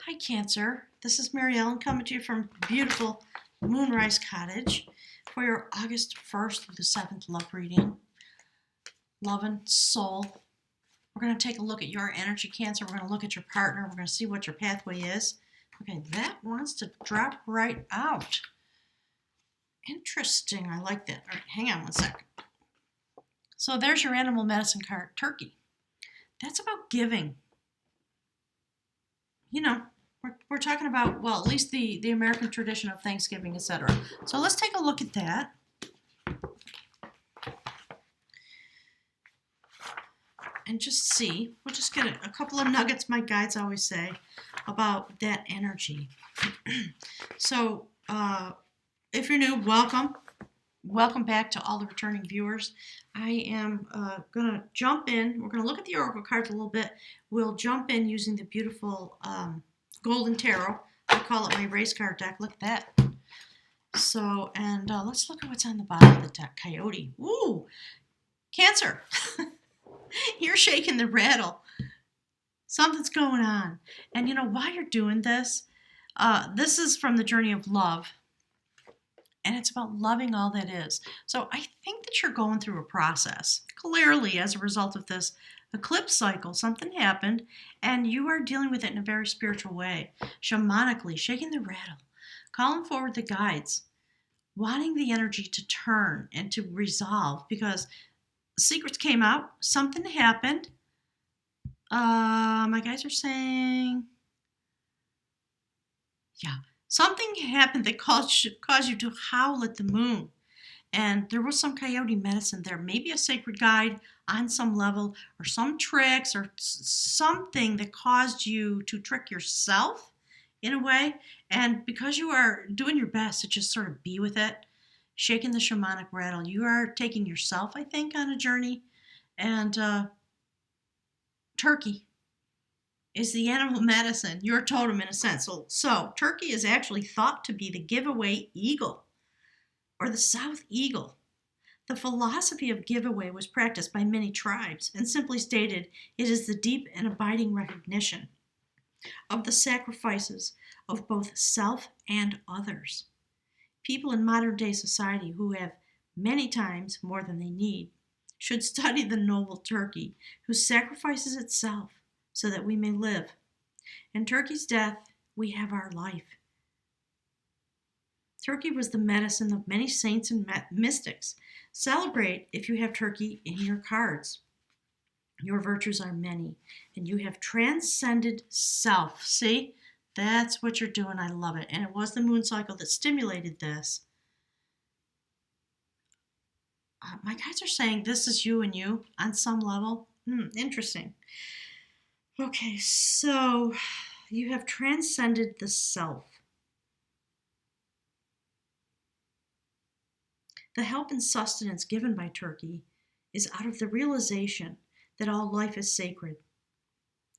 Hi, Cancer. This is Mary Ellen coming to you from beautiful Moonrise Cottage for your August 1st through the 7th love reading. Love and soul. We're going to take a look at your energy, Cancer. We're going to look at your partner. We're going to see what your pathway is. Okay, that wants to drop right out. Interesting. I like that. All right, hang on one second. So there's your animal medicine card, turkey. That's about giving. You know, we're talking about, well, at least the American tradition of Thanksgiving, etc. So let's take a look at that. And just see, we'll just get a couple of nuggets, my guides always say, about that energy. So if you're new, welcome. Welcome back to all the returning viewers. I am going to jump in. We're going to look at the Oracle cards a little bit. We'll jump in using the beautiful Golden Tarot. I call it my race card deck. Look at that. So, and let's look at what's on the bottom of the deck. Coyote. Ooh, Cancer. You're shaking the rattle. Something's going on. And you know, while you're doing this, this is from the Journey of Love. And it's about loving all that is. So I think that you're going through a process. Clearly, as a result of this eclipse cycle, something happened, and you are dealing with it in a very spiritual way. Shamanically, shaking the rattle, calling forward the guides, wanting the energy to turn and to resolve, because secrets came out, something happened. My guys are saying, yeah, something happened that caused you to howl at the moon. And there was some coyote medicine there, maybe a sacred guide on some level, or some tricks, or something that caused you to trick yourself in a way. And because you are doing your best to just sort of be with it, shaking the shamanic rattle, you are taking yourself, I think, on a journey. And turkey is the animal medicine, your totem in a sense. So turkey is actually thought to be the giveaway eagle, or the South Eagle. The philosophy of giveaway was practiced by many tribes, and simply stated, it is the deep and abiding recognition of the sacrifices of both self and others. People in modern day society who have many times more than they need should study the noble turkey who sacrifices itself so that we may live. In turkey's death, we have our life. Turkey was the medicine of many saints and mystics. Celebrate if you have turkey in your cards. Your virtues are many, and you have transcended self. See, that's what you're doing. I love it. And it was the moon cycle that stimulated this. My guides are saying this is you and you on some level. Interesting. Okay, so you have transcended the self. The help and sustenance given by turkey is out of the realization that all life is sacred.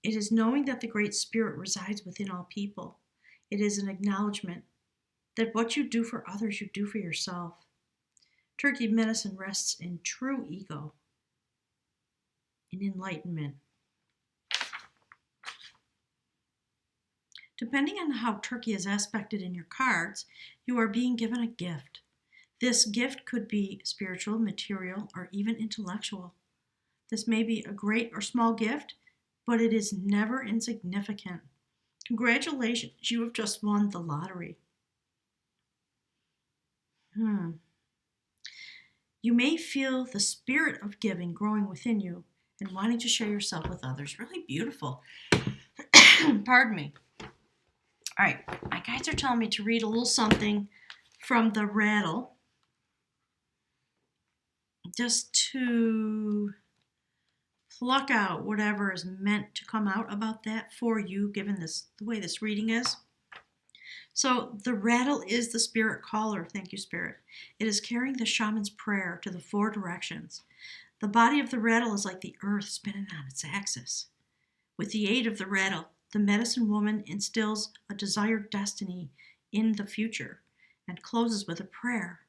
It is knowing that the Great Spirit resides within all people. It is an acknowledgement that what you do for others, you do for yourself. Turkey medicine rests in true ego, in enlightenment. Depending on how turkey is aspected in your cards, you are being given a gift. This gift could be spiritual, material, or even intellectual. This may be a great or small gift, but it is never insignificant. Congratulations, you have just won the lottery. You may feel the spirit of giving growing within you and wanting to share yourself with others. Really beautiful. Pardon me. All right, my guides are telling me to read a little something from the rattle, just to pluck out whatever is meant to come out about that for you, given this the way this reading is. So the rattle is the spirit caller. Thank you, Spirit. It is carrying the shaman's prayer to the four directions. The body of the rattle is like the earth spinning on its axis. With the aid of the rattle, the medicine woman instills a desired destiny in the future and closes with a prayer.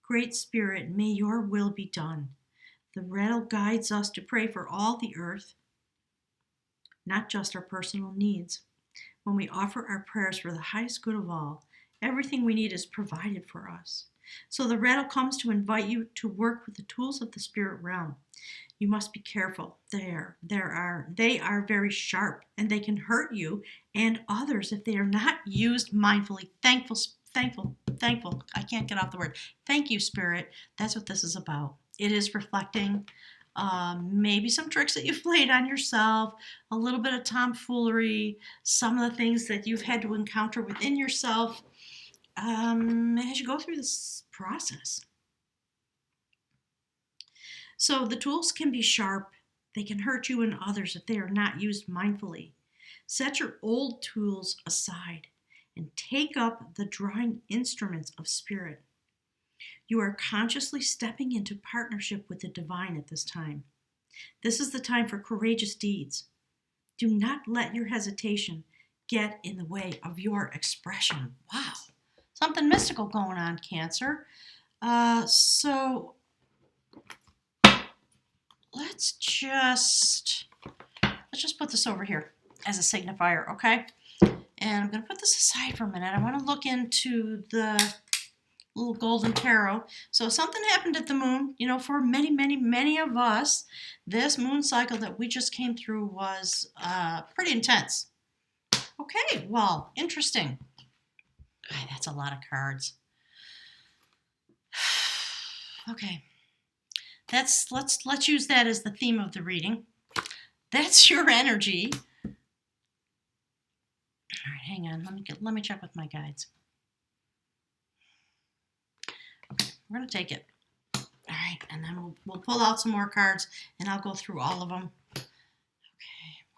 Great Spirit, may your will be done. The rattle guides us to pray for all the earth, not just our personal needs. When we offer our prayers for the highest good of all, everything we need is provided for us. So the rattle comes to invite you to work with the tools of the spirit realm. You must be careful. They are very sharp, and they can hurt you and others if they are not used mindfully. Thankful. I can't get off the word. Thank you, Spirit. That's what this is about. It is reflecting maybe some tricks that you've played on yourself, a little bit of tomfoolery, some of the things that you've had to encounter within yourself as you go through this process. So the tools can be sharp. They can hurt you and others if they are not used mindfully. Set your old tools aside and take up the drawing instruments of spirit. You are consciously stepping into partnership with the divine at this time. This is the time for courageous deeds. Do not let your hesitation get in the way of your expression. Wow, something mystical going on, Cancer. So let's just put this over here as a signifier, okay? And I'm going to put this aside for a minute. I want to look into the little golden tarot. So something happened at the moon. You know, for many of us, this moon cycle that we just came through was pretty intense. Okay, well, interesting. That's a lot of cards. Okay. Let's use that as the theme of the reading. That's your energy. All right, hang on. Let me check with my guides. Okay, we're gonna take it. All right, and then we'll pull out some more cards, and I'll go through all of them. Okay.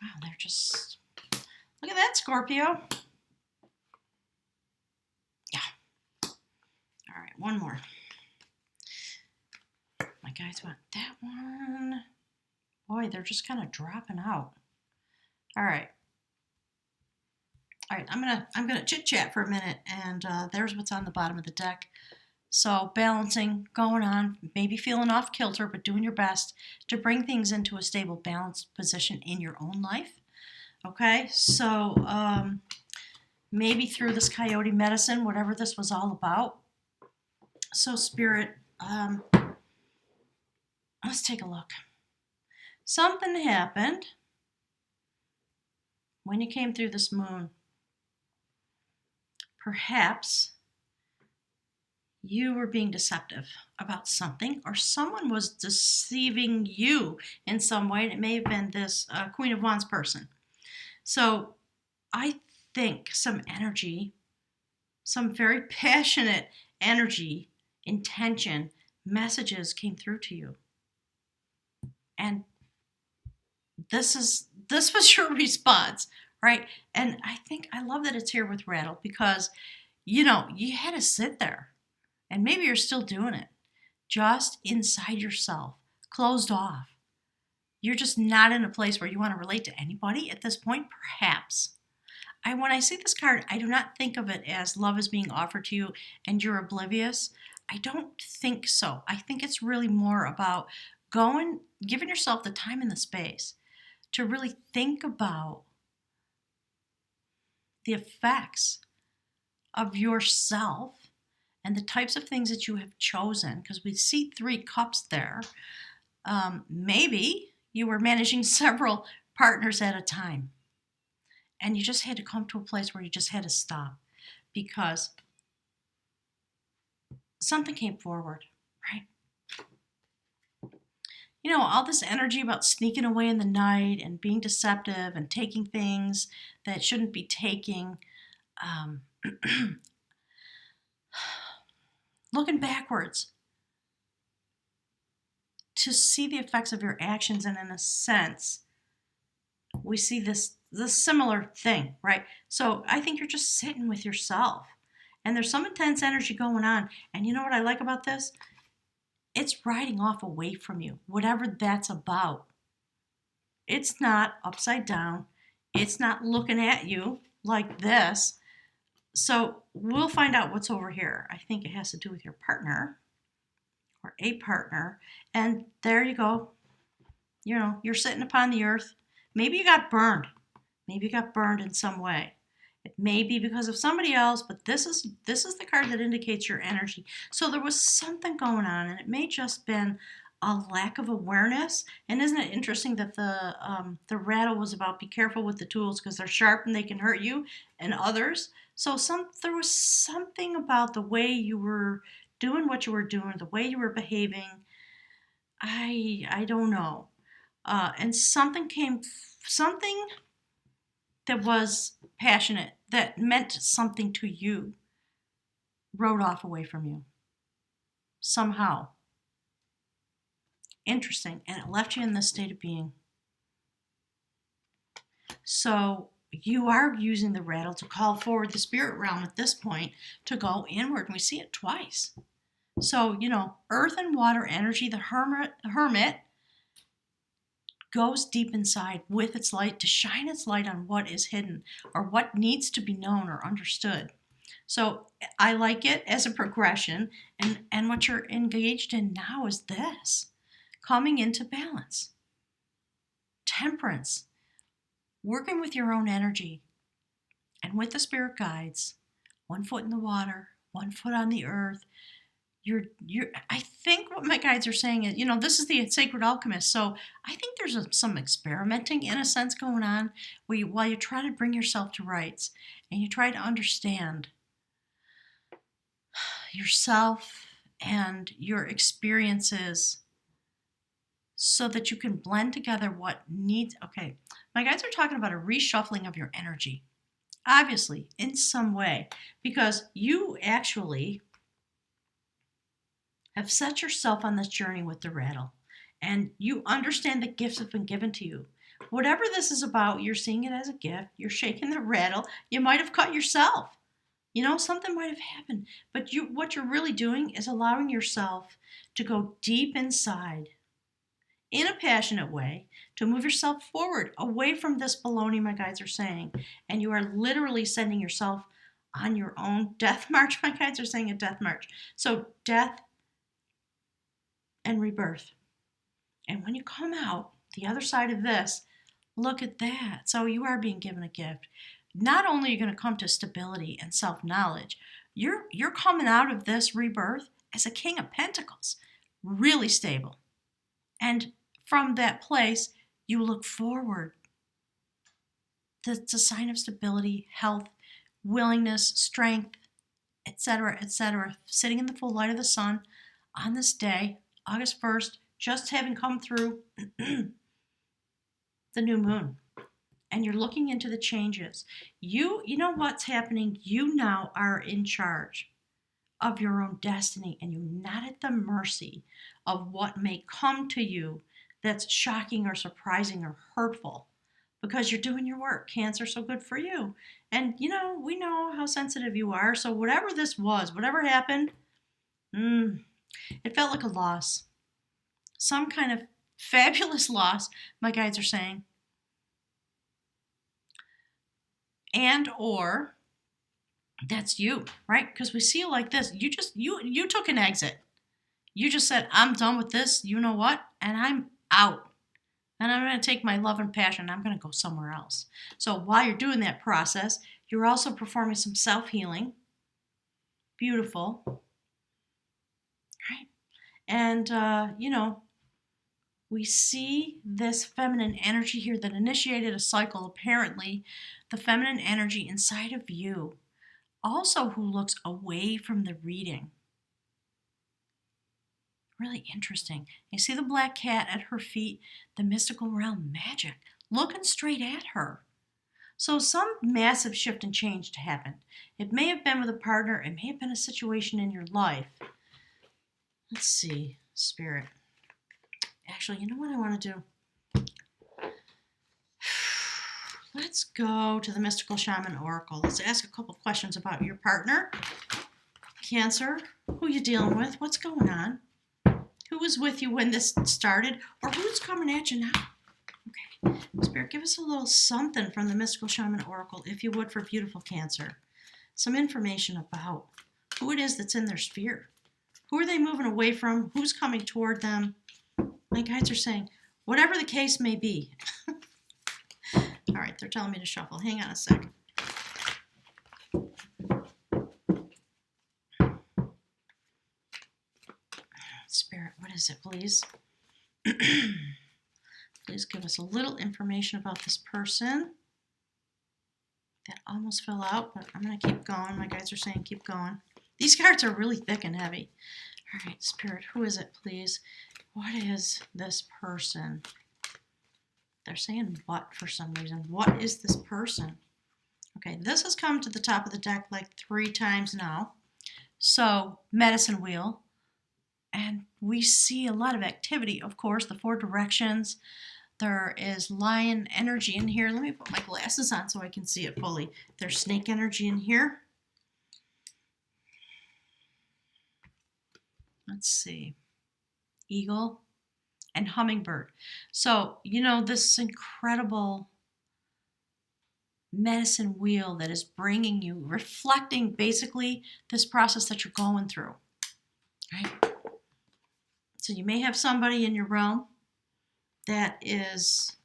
Wow, they're just look at that, Scorpio. Yeah. All right, one more. My guys want that one. Boy, they're just kind of dropping out. All right, I'm gonna chit chat for a minute, and there's what's on the bottom of the deck. So balancing, going on, maybe feeling off kilter, but doing your best to bring things into a stable, balanced position in your own life. Okay, so maybe through this coyote medicine, whatever this was all about. So Spirit, let's take a look. Something happened when you came through this moon. Perhaps you were being deceptive about something, or someone was deceiving you in some way. And it may have been this Queen of Wands person. So I think some energy, some very passionate energy, intention, messages came through to you. And this was your response, right? And I love that it's here with Rattle, because, you know, you had to sit there, and maybe you're still doing it, just inside yourself, closed off. You're just not in a place where you want to relate to anybody at this point, perhaps. When I see this card, I do not think of it as love is being offered to you and you're oblivious. I don't think so. I think it's really more about giving yourself the time and the space to really think about the effects of yourself and the types of things that you have chosen, because we see 3 cups there. Maybe you were managing several partners at a time, and you just had to come to a place where you just had to stop because something came forward, right? You know, all this energy about sneaking away in the night and being deceptive and taking things that shouldn't be taking. Looking backwards to see the effects of your actions, and in a sense, we see this similar thing, right? So I think you're just sitting with yourself, and there's some intense energy going on. And you know what I like about this? It's riding off away from you, whatever that's about. It's not upside down. It's not looking at you like this. So we'll find out what's over here. I think it has to do with your partner or a partner. And there you go. You know, you're sitting upon the earth. Maybe you got burned. Maybe you got burned in some way. It may be because of somebody else, but this is the card that indicates your energy. So there was something going on, and it may just been a lack of awareness. And isn't it interesting that the rattle was about be careful with the tools because they're sharp and they can hurt you and others. So there was something about the way you were doing what you were doing, the way you were behaving. I don't know. And something that was passionate, that meant something to you, rode off away from you. Somehow. Interesting. And it left you in this state of being. So you are using the rattle to call forward the spirit realm at this point to go inward. And we see it twice. So, earth and water energy, the hermit goes deep inside with its light to shine its light on what is hidden or what needs to be known or understood. So I like it as a progression, and what you're engaged in now is this, coming into balance, temperance, working with your own energy and with the spirit guides, 1 foot in the water, 1 foot on the earth. I think what my guides are saying is, this is the sacred alchemist. So I think there's some experimenting in a sense going on while you try to bring yourself to rights and you try to understand yourself and your experiences so that you can blend together what needs. Okay, my guides are talking about a reshuffling of your energy, obviously, in some way, because you actually have set yourself on this journey with the rattle, and you understand the gifts have been given to you. Whatever this is about, you're seeing it as a gift. You're shaking the rattle. You might have cut yourself. Something might have happened. But what you're really doing is allowing yourself to go deep inside in a passionate way to move yourself forward, away from this baloney my guides are saying. And you are literally sending yourself on your own death march. My guides are saying a death march. So death and rebirth. And when you come out the other side of this, look at that. So you are being given a gift. Not only are you going to come to stability and self-knowledge, you're coming out of this rebirth as a King of Pentacles, really stable. And from that place, you look forward. It's a sign of stability, health, willingness, strength, etc., etc. Sitting in the full light of the sun on this day, August 1st, just having come through the new moon. And you're looking into the changes. You know what's happening. You now are in charge of your own destiny, and you're not at the mercy of what may come to you that's shocking or surprising or hurtful, because you're doing your work. Cancer, so good for you. And we know how sensitive you are. So whatever this was, whatever happened, it felt like a loss. Some kind of fabulous loss, my guides are saying. And or that's you, right? Because we see it like this. You took an exit. You just said, I'm done with this. You know what? And I'm out. And I'm going to take my love and passion. I'm going to go somewhere else. So while you're doing that process, you're also performing some self-healing. Beautiful. Right? And, we see this feminine energy here that initiated a cycle, apparently, the feminine energy inside of you, also who looks away from the reading. Really interesting. You see the black cat at her feet, the mystical realm magic, looking straight at her. So some massive shift and change happened. It may have been with a partner. It may have been a situation in your life. Let's see, Spirit. Actually, you know what I want to do? Let's go to the Mystical Shaman Oracle. Let's ask a couple questions about your partner, Cancer, who you dealing with, what's going on, who was with you when this started, or who's coming at you now. Okay, Spirit, give us a little something from the Mystical Shaman Oracle, if you would, for beautiful Cancer. Some information about who it is that's in their sphere. Who are they moving away from? Who's coming toward them? My guides are saying, whatever the case may be. All right, they're telling me to shuffle. Hang on a second. is it, please? Please give us a little information about this person. That almost fell out, but I'm going to keep going. My guides are saying keep going. These cards are really thick and heavy. All right, Spirit, who is it, please? What is this person? They're saying what for some reason. What is this person? Okay, this has come to the top of the deck like 3 times now. So, medicine wheel. And we see a lot of activity, of course, the 4 directions. There is lion energy in here. Let me put my glasses on so I can see it fully. There's snake energy in here. Let's see. Eagle and hummingbird. So, you know, this incredible medicine wheel that is bringing you, reflecting basically this process that you're going through. Right? So you may have somebody in your realm that is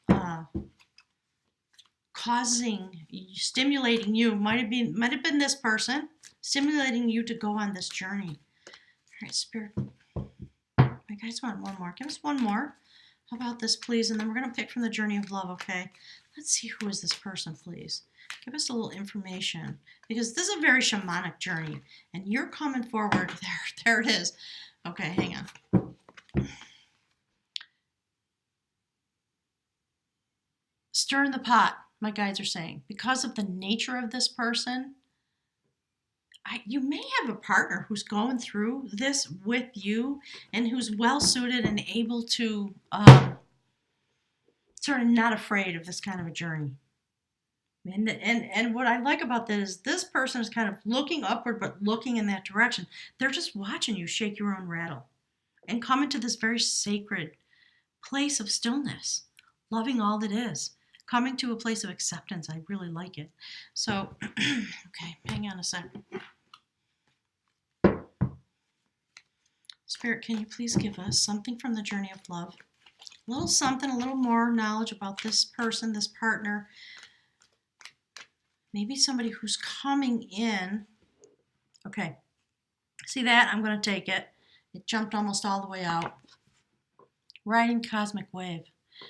stimulating you. Might have been this person stimulating you to go on this journey. All right, Spirit. I guys want one more. Give us one more. How about this, please? And then we're going to pick from the journey of love, okay? Let's see, who is this person, please? Give us a little information, because this is a very shamanic journey, and you're coming forward. There it is. Okay, hang on. Stir in the pot, my guides are saying. Because of the nature of this person, you may have a partner who's going through this with you and who's well-suited and able to sort of not afraid of this kind of a journey. And what I like about that is this person is kind of looking upward but looking in that direction. They're just watching you shake your own rattle and come into this very sacred place of stillness, loving all that is, coming to a place of acceptance. I really like it. So, okay, hang on a second. Spirit, can you please give us something from the journey of love? A little something, a little more knowledge about this person, this partner. Maybe somebody who's coming in. Okay. See that? I'm going to take it. It jumped almost all the way out. Riding cosmic wave.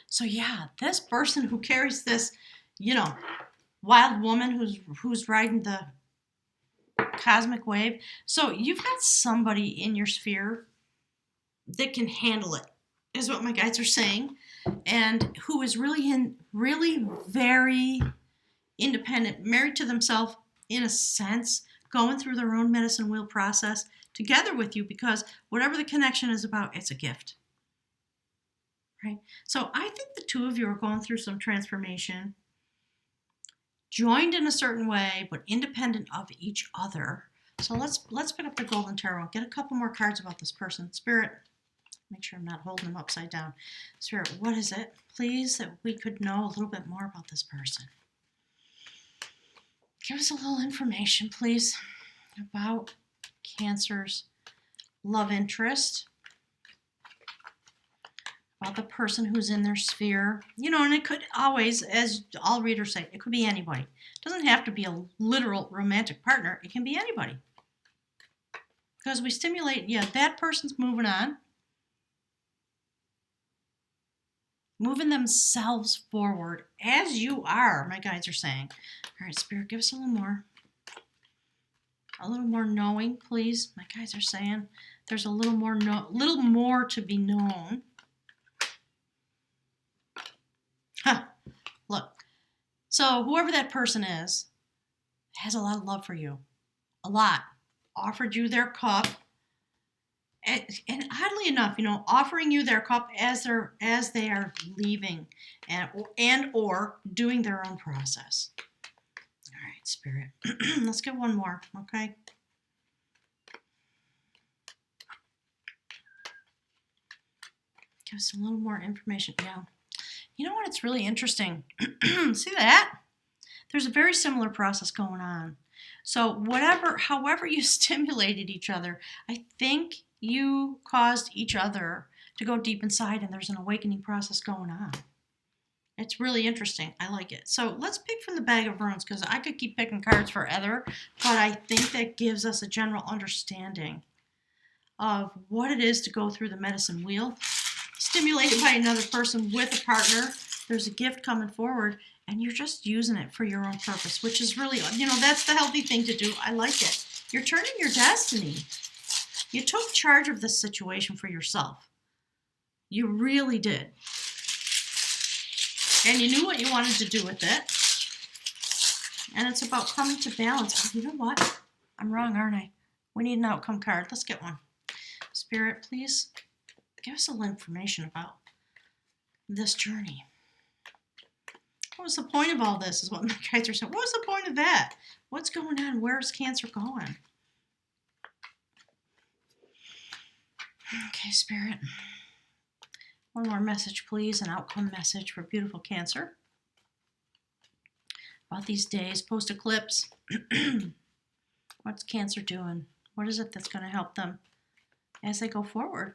So yeah, this person who carries this, wild woman who's riding the cosmic wave. So you've got somebody in your sphere that can handle it, is what my guides are saying, and who is really very independent, married to themselves in a sense, going through their own medicine wheel process together with you, because whatever the connection is about, it's a gift. Right? So I think the two of you are going through some transformation, joined in a certain way, but independent of each other. So let's pick up the Golden Tarot. Get a couple more cards about this person. Spirit, make sure I'm not holding them upside down. Spirit, what is it, please, that we could know a little bit more about this person? Give us a little information, please, about Cancer's love interest, about the person who's in their sphere. And it could always, as all readers say, it could be anybody. It doesn't have to be a literal romantic partner. It can be anybody. Because we stimulate, that person's moving on, moving themselves forward as you are, my guides are saying. All right, Spirit, give us a little more. A little more knowing, please. My guides are saying there's a little more to be known. Look, so whoever that person is has a lot of love for you. A lot. Offered you their cup. And oddly enough, offering you their cup as they are leaving and or doing their own process. All right, Spirit. Let's get one more, okay? Give us a little more information. Yeah. You know what? It's really interesting. See that? There's a very similar process going on. So however you stimulated each other, I think you caused each other to go deep inside, and there's an awakening process going on. It's really interesting. I like it. So let's pick from the bag of runes, because I could keep picking cards forever, but I think that gives us a general understanding of what it is to go through the medicine wheel, stimulated by another person with a partner. There's a gift coming forward, and you're just using it for your own purpose, which is really, that's the healthy thing to do. I like it. You're turning your destiny. You took charge of this situation for yourself. You really did. And you knew what you wanted to do with it. And it's about coming to balance. You know what? I'm wrong, aren't I? We need an outcome card. Let's get one. Spirit, please give us a little information about this journey. What was the point of all this is what my guides are saying. What was the point of that? What's going on? Where's Cancer going? Okay, Spirit. One more message, please. An outcome message for beautiful Cancer. About these days, post-eclipse. What's Cancer doing? What is it that's going to help them as they go forward?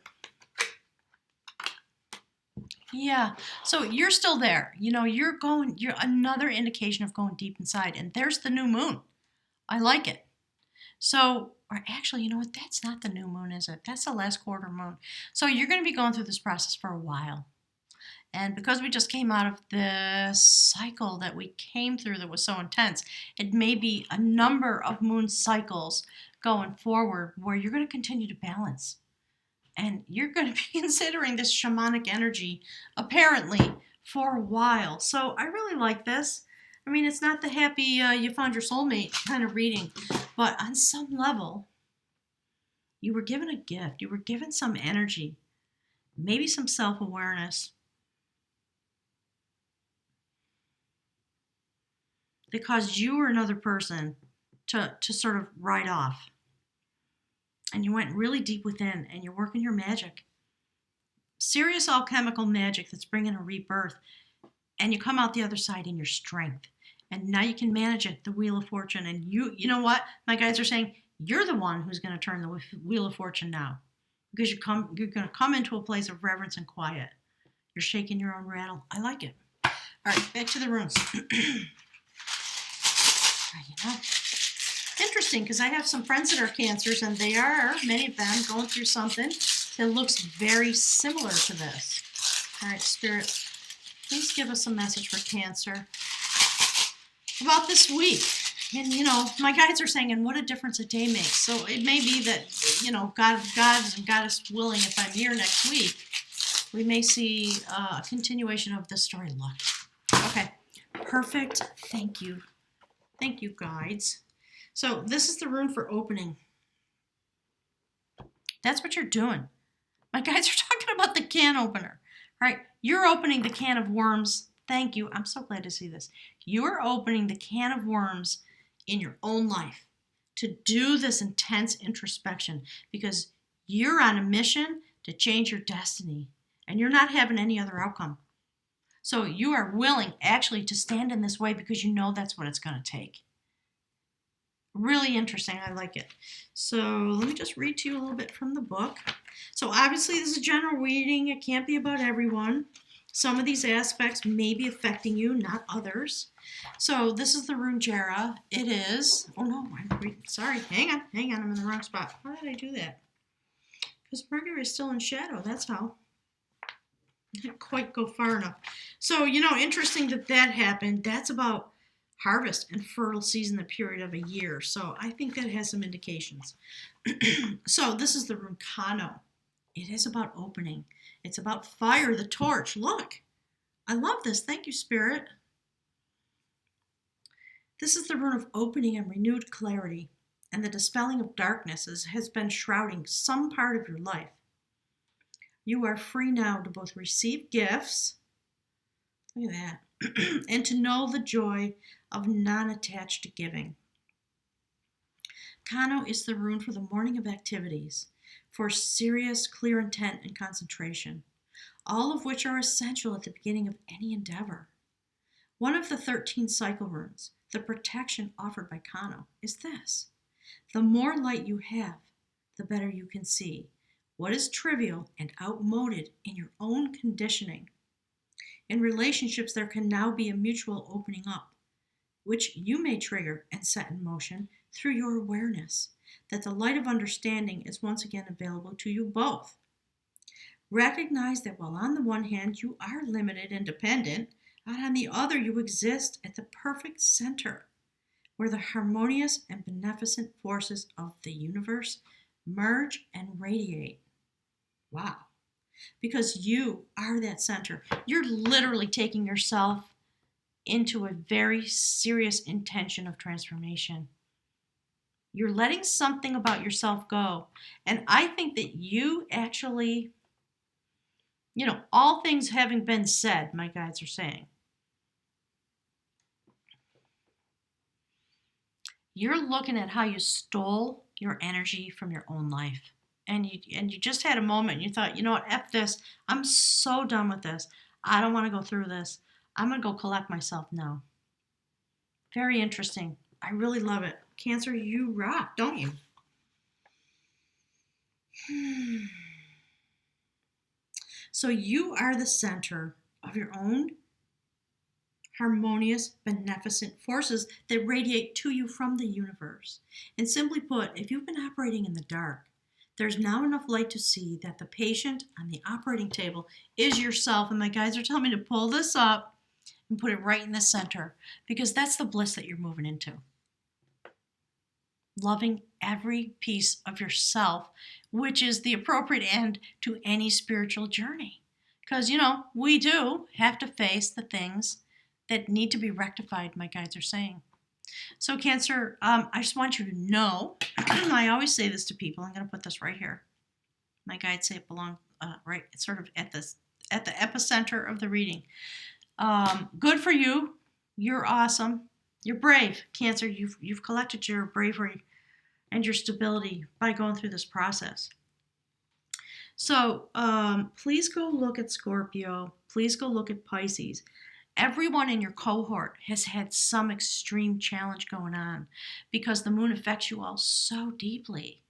Yeah, so you're still there. You're another indication of going deep inside. And there's the new moon. I like it. So, or actually, you know what? That's not the new moon, is it? That's the last quarter moon. So you're going to be going through this process for a while. And because we just came out of the cycle that we came through that was so intense, it may be a number of moon cycles going forward where you're going to continue to balance. And you're going to be considering this shamanic energy, apparently, for a while. So I really like this. I mean, it's not the happy you found your soulmate kind of reading, but on some level, you were given a gift. You were given some energy, maybe some self-awareness that caused you or another person to sort of ride off. And you went really deep within, and you're working your magic. Serious alchemical magic that's bringing a rebirth. And you come out the other side in your strength. And now you can manage it, the Wheel of Fortune. And you know what? My guides are saying, you're the one who's going to turn the Wheel of Fortune now. Because you're going to come into a place of reverence and quiet. You're shaking your own rattle. I like it. All right, back to the runes. Interesting, because I have some friends that are Cancers, and they are, many of them, going through something that looks very similar to this. All right, Spirit, please give us a message for Cancer about this week. And, my guides are saying, and what a difference a day makes. So it may be that, God's and Goddess willing, if I'm here next week, we may see a continuation of this story. Look. Okay, perfect. Thank you. Thank you, guides. So this is the rune for opening. That's what you're doing. My guides are talking about the can opener, right? You're opening the can of worms. Thank you. I'm so glad to see this. You're opening the can of worms in your own life to do this intense introspection because you're on a mission to change your destiny and you're not having any other outcome. So you are willing actually to stand in this way because you know that's what it's going to take. Really interesting. I like it. So let me just read to you a little bit from the book. So obviously this is a general reading. It can't be about everyone. Some of these aspects may be affecting you, not others. So this is the rune Jera. It is, oh no, sorry, hang on, I'm in the wrong spot. Why did I do that? Because Mercury is still in shadow, that's how. I didn't quite go far enough. So, interesting that happened. That's about harvest and fertile season, the period of a year. So I think that has some indications. So this is the rune Kano. It is about opening. It's about fire, the torch. Look, I love this. Thank you, Spirit. This is the rune of opening and renewed clarity, and the dispelling of darkness has been shrouding some part of your life. You are free now to both receive gifts, look at that, and to know the joy of non-attached giving. Kano is the rune for the morning of activities, for serious, clear intent and concentration, all of which are essential at the beginning of any endeavor. One of the 13 cycle runes, the protection offered by Kano, is this. The more light you have, the better you can see what is trivial and outmoded in your own conditioning. In relationships, there can now be a mutual opening up, which you may trigger and set in motion through your awareness. that the light of understanding is once again available to you both. Recognize that while on the one hand you are limited and dependent, and on the other you exist at the perfect center, where the harmonious and beneficent forces of the universe merge and radiate. Wow. Because you are that center. You're literally taking yourself into a very serious intention of transformation. You're letting something about yourself go. And I think that you actually, all things having been said, my guides are saying, you're looking at how you stole your energy from your own life. And you just had a moment and you thought, you know what, F this. I'm so done with this. I don't want to go through this. I'm going to go collect myself now. Very interesting. I really love it. Cancer, you rock, don't you? So you are the center of your own harmonious, beneficent forces that radiate to you from the universe. And simply put, if you've been operating in the dark, there's now enough light to see that the patient on the operating table is yourself. And my guides are telling me to pull this up and put it right in the center, because that's the bliss that you're moving into. Loving every piece of yourself, which is the appropriate end to any spiritual journey. Because, we do have to face the things that need to be rectified, my guides are saying. So Cancer, I just want you to know, I always say this to people, I'm going to put this right here. My guides say it belongs right, it's sort of at the epicenter of the reading. Good for you. You're awesome. You're brave, Cancer. You've collected your bravery and your stability by going through this process. So please go look at Scorpio. Please go look at Pisces. Everyone in your cohort has had some extreme challenge going on because the moon affects you all so deeply.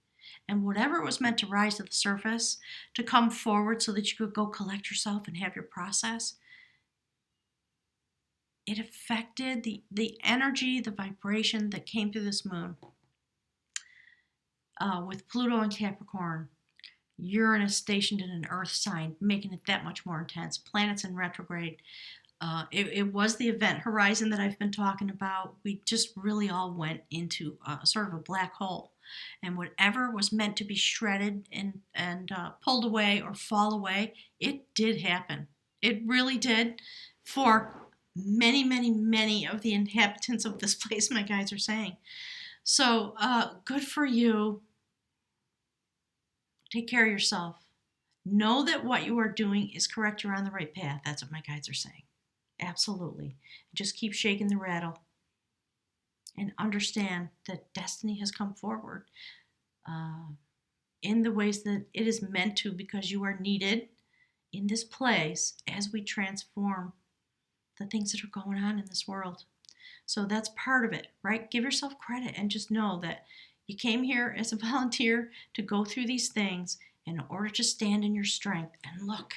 And whatever was meant to rise to the surface, to come forward so that you could go collect yourself and have your process, it affected the energy, the vibration that came through this moon. With Pluto and Capricorn, Uranus stationed in an earth sign, making it that much more intense. Planets in retrograde. It was the event horizon that I've been talking about. We just really all went into sort of a black hole. And whatever was meant to be shredded and pulled away or fall away, it did happen. It really did for many, many, many of the inhabitants of this place, my guides are saying. So good for you. Take care of yourself. Know that what you are doing is correct. You're on the right path. That's what my guides are saying. Absolutely. Just keep shaking the rattle and understand that destiny has come forward in the ways that it is meant to, because you are needed in this place as we transform the things that are going on in this world. So that's part of it, right? Give yourself credit and just know that you came here as a volunteer to go through these things in order to stand in your strength. And look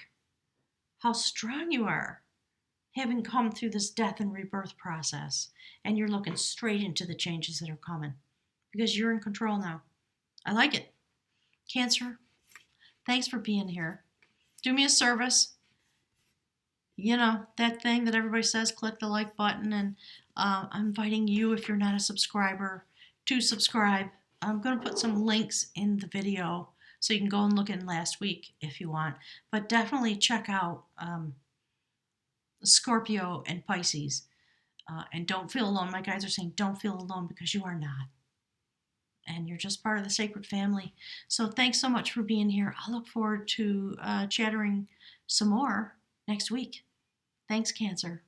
how strong you are, having come through this death and rebirth process. And you're looking straight into the changes that are coming because you're in control now. I like it. Cancer, thanks for being here. Do me a service. That thing that everybody says, click the like button. And I'm inviting you, if you're not a subscriber, to subscribe. I'm going to put some links in the video so you can go and look in last week if you want. But definitely check out Scorpio and Pisces. And don't feel alone. My guides are saying don't feel alone, because you are not. And you're just part of the sacred family. So thanks so much for being here. I look forward to chattering some more next week. Thanks, Cancer.